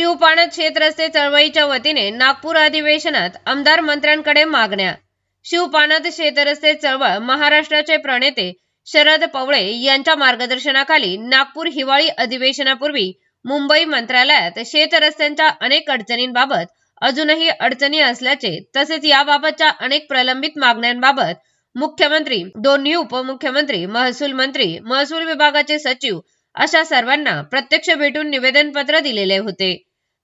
शिवपाणत शेतरस्ते चळवळीच्या वतीने नागपूर अधिवेशनात आमदार मंत्र्यांकडे मागण्या। शिवपाणत शेतरस्ते चळवळ महाराष्ट्राचे प्रणेते शरद पवळे यांच्या मार्गदर्शनाखाली नागपूर हिवाळी अधिवेशनापूर्वी मुंबई मंत्रालयात शेतरस्त्यांच्या अनेक अडचणींबाबत अजूनही अडचणी असल्याचे तसेच याबाबतच्या अनेक प्रलंबित मागण्यांबाबत मुख्यमंत्री, दोन्ही उपमुख्यमंत्री, महसूल मंत्री, महसूल विभागाचे सचिव अशा सर्वांना प्रत्यक्ष भेटून निवेदनपत्र दिलेले होते।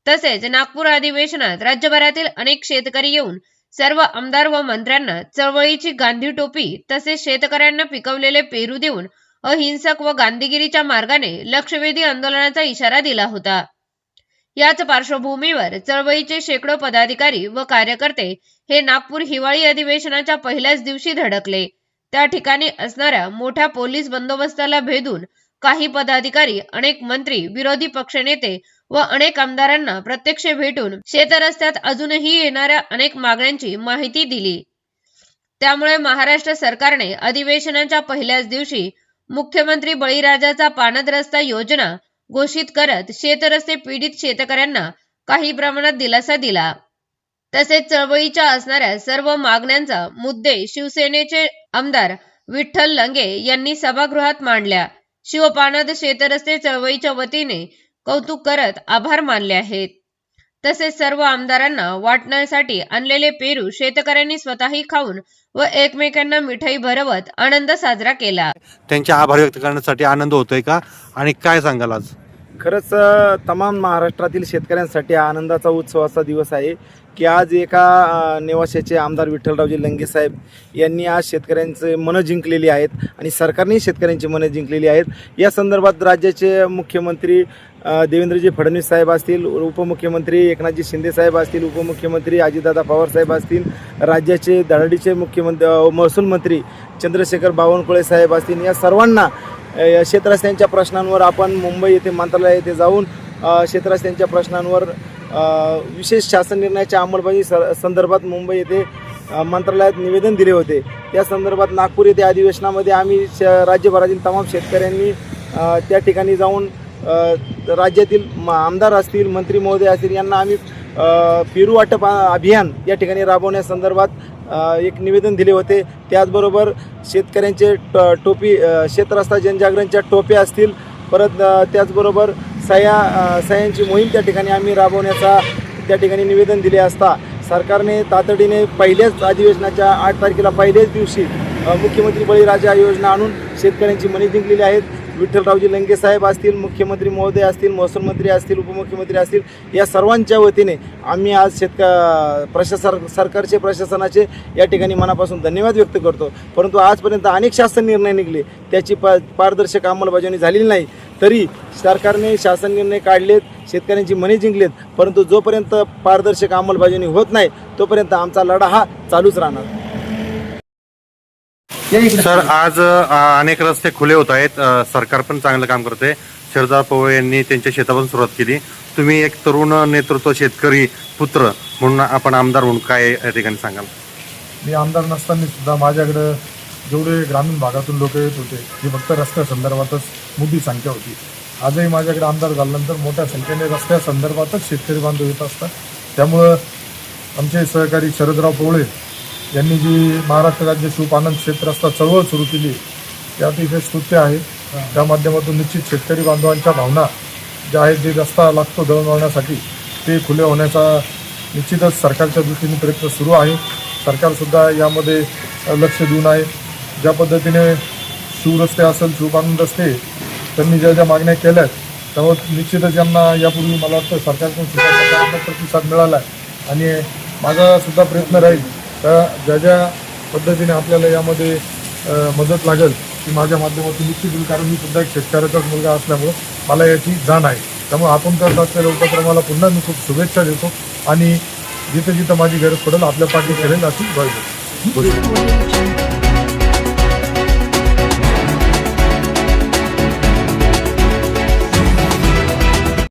तसेच नागपूर अधिवेशनात राज्यभरातील अनेक शेतकरी येऊन सर्व आमदार व मंत्र्यांना चळवळीची गांधी टोपी तसेच शेतकऱ्यांना पिकवलेले पेरू देऊन अहिंसक व गांधीगिरीच्या मार्गाने लक्षवेधी आंदोलनाचा इशारा दिला होता। याच पार्श्वभूमीवर चळवळीचे शेकडो पदाधिकारी व कार्यकर्ते हे नागपूर हिवाळी अधिवेशनाच्या पहिल्याच दिवशी धडकले। त्या ठिकाणी असणाऱ्या मोठ्या पोलीस बंदोबस्ताला भेदून काही पदाधिकारी, अनेक मंत्री, विरोधी पक्षनेते व अनेक आमदारांना प्रत्यक्ष भेटून शेतरस्त्यात अजूनही येणाऱ्या अनेक मागण्यांची माहिती दिली। त्यामुळे महाराष्ट्र सरकारने अधिवेशनाच्या पहिल्याच दिवशी मुख्यमंत्री बळीराजाचा पाणद रस्ता योजना घोषित करत शेतरस्ते पीडित शेतकऱ्यांना काही प्रमाणात दिलासा दिला। तसेच चळवळीच्या असणाऱ्या सर्व मागण्यांचा मुद्दे शिवसेनेचे आमदार विठ्ठल लंगे यांनी सभागृहात मांडल्या। शिवपाणद शेतरस्ते चळवळीच्या वतीने कौतुक करत आभार मानले आहेत। तसेच सर्व आमदारांना वाटण्यासाठी आणलेले पेरू शेतकऱ्यांनी स्वतःही खाऊन व एकमेकांना मिठाई भरवत आनंद साजरा केला। त्यांचे आभार व्यक्त करण्यासाठी आनंद होतोय का आणि काय सांगाल आज? खरंच तमाम महाराष्ट्रातील शेतकऱ्यांसाठी आनंदाचा उत्सवाचा दिवस आहे की आज एका निवासाचे आमदार विठ्ठलरावजी लंगे साहेब यांनी आज शेतकऱ्यांचे मनं जिंकलेली आहेत आणि सरकारने शेतकऱ्यांची मनं जिंकलेली आहेत। या संदर्भात राज्याचे मुख्यमंत्री देवेंद्रजी फडणवीस साहेब असतील, उपमुख्यमंत्री एकनाथजी शिंदे साहेब असतील, उपमुख्यमंत्री अजितदादा पवार साहेब असतील, राज्याचे धडाडीचे मुख्यमंत्री महसूल मंत्री चंद्रशेखर बावनकुळे साहेब असतील, या सर्वांना शेतरस्त्यांच्या प्रश्नांवर आपण मुंबई येथे मंत्रालय येथे जाऊन शेतरस्त्यांच्या प्रश्नांवर विशेष शासन निर्णयाच्या अंमलबजावणी संदर्भात मुंबई येथे मंत्रालयात निवेदन दिले होते। त्या संदर्भात नागपूर येथे अधिवेशनामध्ये आम्ही राज्यभरातील तमाम शेतकऱ्यांनी त्या ठिकाणी जाऊन राज्यातील आमदार असतील, मंत्री महोदय असतील यांना आम्ही पेरू वाटप अभियान या ठिकाणी राबवण्यासंदर्भात एक निवेदन दिले होते। त्याचबरोबर शेतकऱ्यांचे टोपी शेतरस्ता जनजागरणच्या टोप्या असतील, परत त्याचबरोबर सह्यांची मोहीम त्या ठिकाणी आम्ही राबवण्याचा त्या ठिकाणी निवेदन दिले असता सरकारने तातडीने पहिल्याच अधिवेशनाच्या 8 तारखेला पहिल्याच दिवशी मुख्यमंत्री बळीराजा योजना आणून शेतकऱ्यांची मने जिंकलेली आहेत। विठ्ठलरावजी लंगे साहेब असतील, मुख्यमंत्री महोदय असतील, महसूल मंत्री असतील, उपमुख्यमंत्री असतील, या सर्वांच्या वतीने आम्ही आज सरकारचे प्रशासनाचे या ठिकाणी मनापासून धन्यवाद व्यक्त करतो। परंतु आजपर्यंत अनेक शासन निर्णय निघाले, त्याची पारदर्शक अंमलबजावणी झालेली नाही। तरी सरकारने शासन निर्णय काढलेत, शेतकऱ्यांची मने जिंकलेत, परंतु जोपर्यंत पारदर्शक अंमलबजावणी होत नाही तोपर्यंत आमचा लढा हा चालूच राहणार। सर, आज अनेक रस्ते खुले होत आहेत, सरकार पण चांगलं काम करते। शरद पवार यांनी त्यांच्या शेतापासून सुरुवात केली। तुम्ही एक तरुण नेतृत्व शेतकरी पुत्र म्हणून आपण आमदार म्हणून काय या ठिकाणी सांगाल? मी आमदार नसताना सुद्धा माझ्याकडे जेवढे ग्रामीण भागातून लोक येत होते ही फक्त रस्त्या संदर्भातच मोठी संख्या होती। आजही माझ्याकडे आमदार झाल्यानंतर मोठ्या संख्येने रस्त्या संदर्भातच शेतकरी बांधव येत असतात। त्यामुळं आमचे सहकारी शरदराव पवळे यांनी जी महाराष्ट्र राज्य शिवपाणत शेतरस्ता चळवळ सुरू केली ते अतिशय स्तुत्य आहे। त्या माध्यमातून निश्चित शेतकरी बांधवांच्या भावना ज्या आहेत, जे रस्ता लागतो दळणवळणासाठी ते खुले होण्याचा निश्चितच सरकारच्या दृष्टीने प्रयत्न सुरू आहे। सरकारसुद्धा यामध्ये लक्ष देऊन आहे। ज्या पद्धतीने शिवरस्ते असेल, शिवपाणत रस्ते त्यांनी ज्या ज्या मागण्या केल्या त्यावर निश्चितच यांना यापूर्वी मला वाटतं सरकारकडून सुद्धा प्रतिसाद मिळाला आहे आणि माझासुद्धा प्रयत्न राहील ज्या ज्या पद्धतीने आपल्याला यामध्ये मदत लागेल ती माझ्या माध्यमातून निश्चित होईल। कारण मी सुद्धा एक शेतकऱ्याचाच मुलगा असल्यामुळं मला याची जाण आहे। त्यामुळे आपण करत असलेल्या उपक्रमाला पुन्हा मी खूप शुभेच्छा देतो आणि जिथं जिथं माझी गरज पडेल आपल्या पाठी करेल अशी ग्वाही देतो।